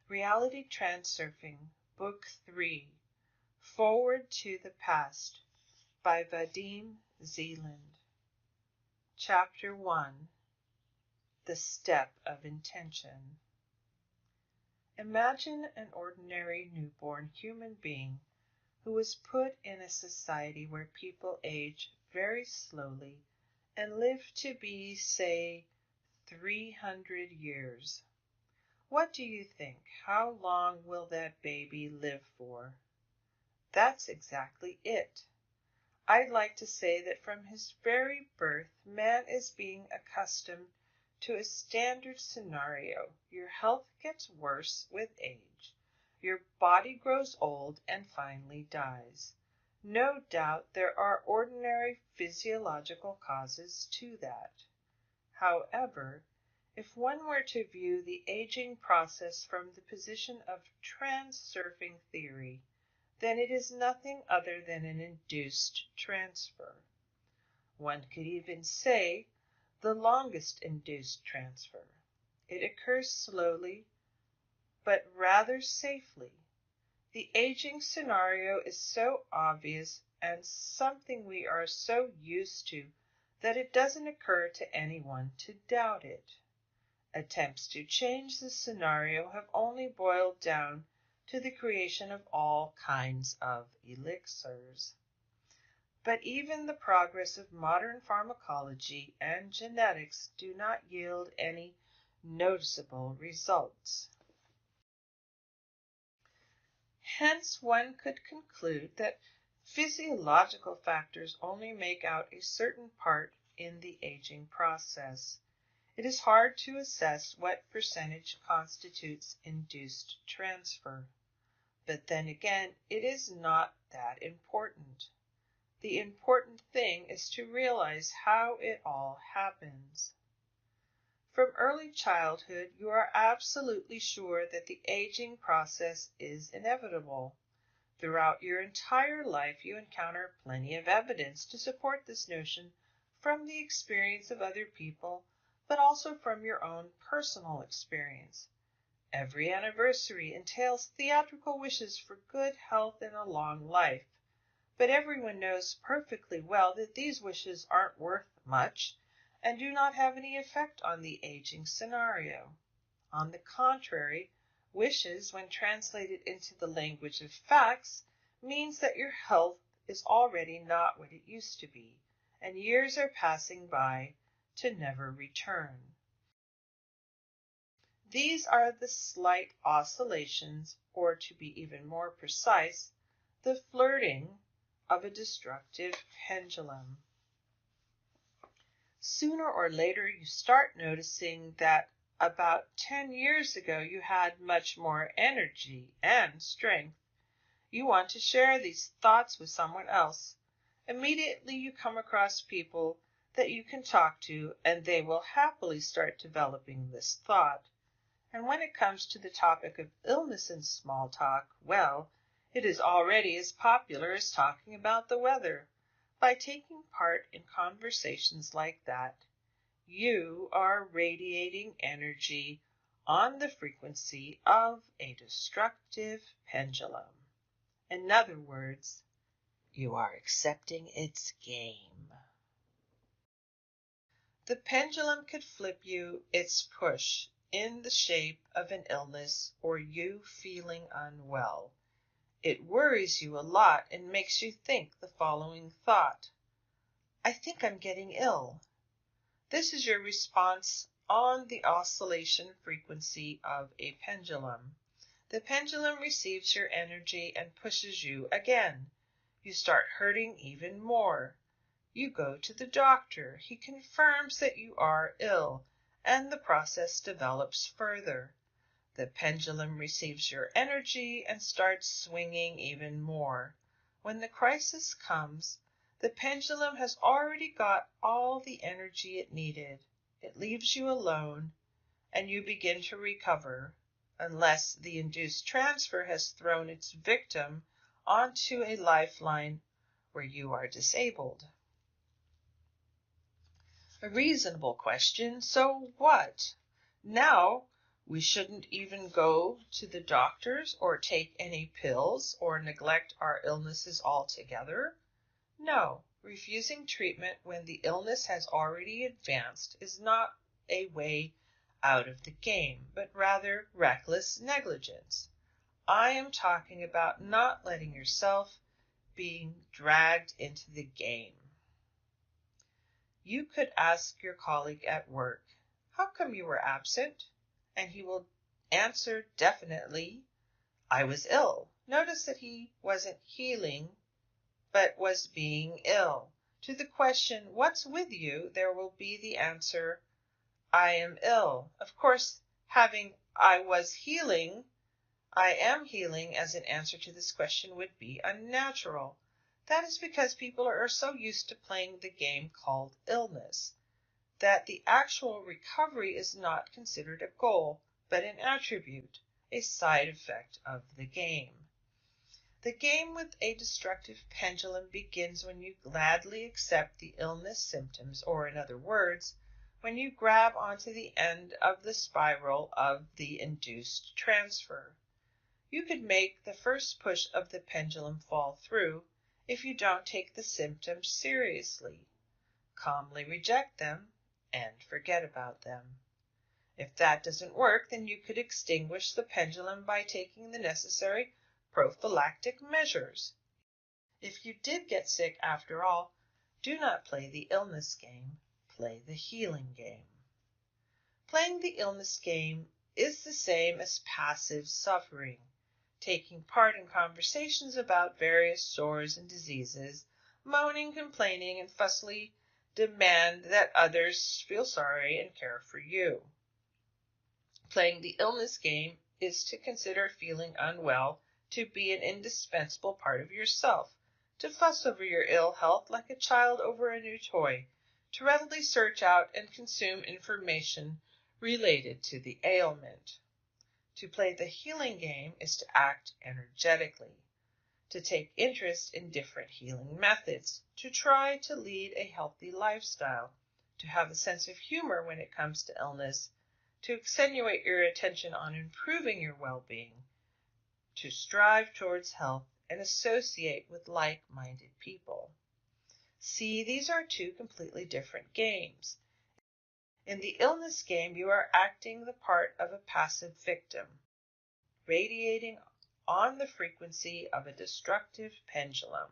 Reality Transurfing, Book 3, Forward to the Past, by Vadim Zeland. Chapter 1, The Step of Intention. Imagine an ordinary newborn human being who was put in a society where people age very slowly and live to be, say, 300 years. What do you think? How long will that baby live for? That's exactly it. I'd like to say that from his very birth, man is being accustomed to a standard scenario. Your health gets worse with age. Your body grows old and finally dies. No doubt there are ordinary physiological causes to that. However, if one were to view the aging process from the position of transurfing theory, then it is nothing other than an induced transfer. One could even say the longest induced transfer. It occurs slowly, but rather safely. The aging scenario is so obvious and something we are so used to that it doesn't occur to anyone to doubt it. Attempts to change the scenario have only boiled down to the creation of all kinds of elixirs. But even the progress of modern pharmacology and genetics do not yield any noticeable results. Hence, one could conclude that physiological factors only make out a certain part in the aging process. It is hard to assess what percentage constitutes induced transfer. But then again, it is not that important. The important thing is to realize how it all happens. From early childhood, you are absolutely sure that the aging process is inevitable. Throughout your entire life, you encounter plenty of evidence to support this notion from the experience of other people, but also from your own personal experience. Every anniversary entails theatrical wishes for good health and a long life, but everyone knows perfectly well that these wishes aren't worth much and do not have any effect on the aging scenario. On the contrary, wishes, when translated into the language of facts, means that your health is already not what it used to be, and years are passing by to never return. These are the slight oscillations, or to be even more precise, the flirting of a destructive pendulum. Sooner or later you start noticing that about 10 years ago you had much more energy and strength. You want to share these thoughts with someone else. Immediately you come across people that you can talk to, and they will happily start developing this thought. And when it comes to the topic of illness and small talk, well, it is already as popular as talking about the weather. By taking part in conversations like that, you are radiating energy on the frequency of a destructive pendulum. In other words, you are accepting its game. The pendulum could flip you its push in the shape of an illness or you feeling unwell. It worries you a lot and makes you think the following thought: I think I'm getting ill. This is your response on the oscillation frequency of a pendulum. The pendulum receives your energy and pushes you again. You start hurting even more. You go to the doctor. He confirms that you are ill, and the process develops further. The pendulum receives your energy and starts swinging even more. When the crisis comes, the pendulum has already got all the energy it needed. It leaves you alone, and you begin to recover, unless the induced transfer has thrown its victim onto a lifeline where you are disabled. A reasonable question, so what? Now We shouldn't even go to the doctors or take any pills or neglect our illnesses altogether. No, refusing treatment when the illness has already advanced is not a way out of the game, but rather reckless negligence. I am talking about not letting yourself being dragged into the game. You could ask your colleague at work, "How come you were absent?" And he will answer definitely, "I was ill." Notice that he wasn't healing, but was being ill. To the question, "What's with you?" there will be the answer, "I am ill." Of course, having "I am healing" as an answer to this question would be unnatural. That is because people are so used to playing the game called illness, that the actual recovery is not considered a goal, but an attribute, a side effect of the game. The game with a destructive pendulum begins when you gladly accept the illness symptoms, or in other words, when you grab onto the end of the spiral of the induced transfer. You could make the first push of the pendulum fall through if you don't take the symptoms seriously, calmly reject them, and forget about them. If that doesn't work, then you could extinguish the pendulum by taking the necessary prophylactic measures. If you did get sick after all, do not play the illness game, play the healing game. Playing the illness game is the same as passive suffering, taking part in conversations about various sores and diseases, moaning, complaining, and fussily demand that others feel sorry and care for you. Playing the illness game is to consider feeling unwell to be an indispensable part of yourself, to fuss over your ill health like a child over a new toy, to readily search out and consume information related to the ailment. To play the healing game is to act energetically, to take interest in different healing methods, to try to lead a healthy lifestyle, to have a sense of humor when it comes to illness, to accentuate your attention on improving your well-being, to strive towards health and associate with like-minded people. See, these are two completely different games. In the illness game, you are acting the part of a passive victim, radiating on the frequency of a destructive pendulum.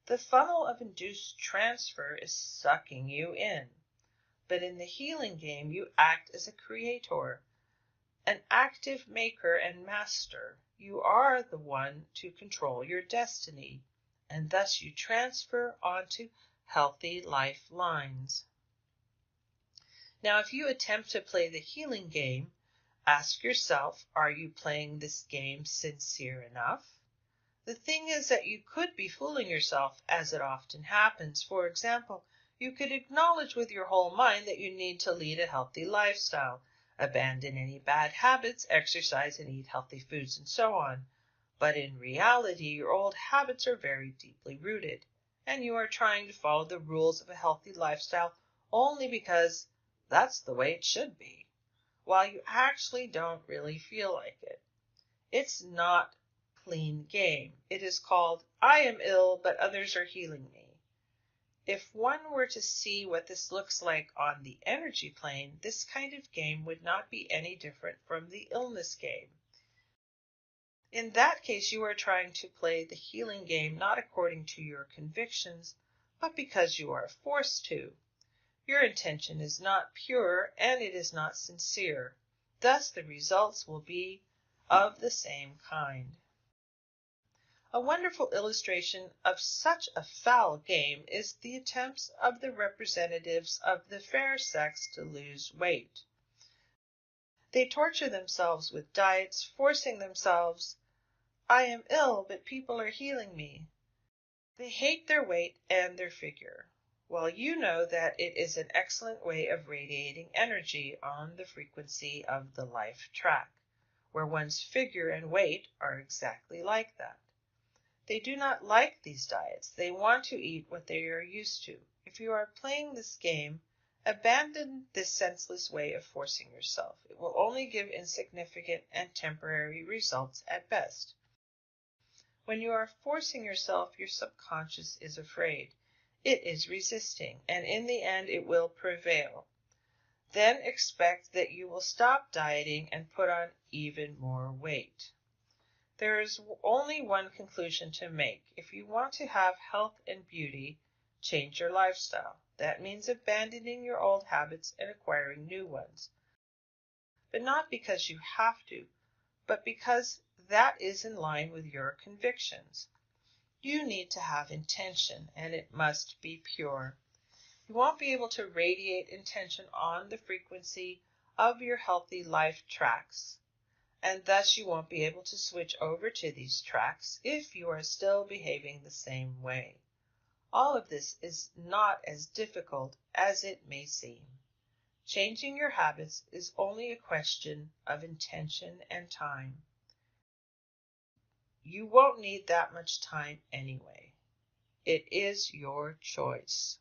The funnel of induced transfer is sucking you in. But in the healing game, you act as a creator, an active maker and master. You are the one to control your destiny, and thus you transfer onto healthy lifelines. Now, if you attempt to play the healing game, ask yourself, are you playing this game sincere enough? The thing is that you could be fooling yourself, as it often happens. For example, you could acknowledge with your whole mind that you need to lead a healthy lifestyle, abandon any bad habits, exercise and eat healthy foods, and so on. But in reality, your old habits are very deeply rooted, and you are trying to follow the rules of a healthy lifestyle only because that's the way it should be, while you actually don't really feel like it. It's not clean game. It is called, "I am ill, but others are healing me." If one were to see what this looks like on the energy plane, this kind of game would not be any different from the illness game. In that case, you are trying to play the healing game not according to your convictions, but because you are forced to. Your intention is not pure, and it is not sincere. Thus, the results will be of the same kind. A wonderful illustration of such a foul game is the attempts of the representatives of the fair sex to lose weight. They torture themselves with diets, forcing themselves, "I am ill, but people are healing me." They hate their weight and their figure, while you know that it is an excellent way of radiating energy on the frequency of the life track, where one's figure and weight are exactly like that. They do not like these diets. They want to eat what they are used to. If you are playing this game Abandon this senseless way of forcing yourself. It will only give insignificant and temporary results at best. When you are forcing yourself, your subconscious is afraid. It is resisting, and in the end it will prevail. Then expect that you will stop dieting and put on even more weight. There is only one conclusion to make. If you want to have health and beauty, change your lifestyle. That means abandoning your old habits and acquiring new ones. But not because you have to, but because that is in line with your convictions. You need to have intention, and it must be pure. You won't be able to radiate intention on the frequency of your healthy life tracks, and thus you won't be able to switch over to these tracks if you are still behaving the same way. All of this is not as difficult as it may seem. Changing your habits is only a question of intention and time. You won't need that much time anyway. It is your choice.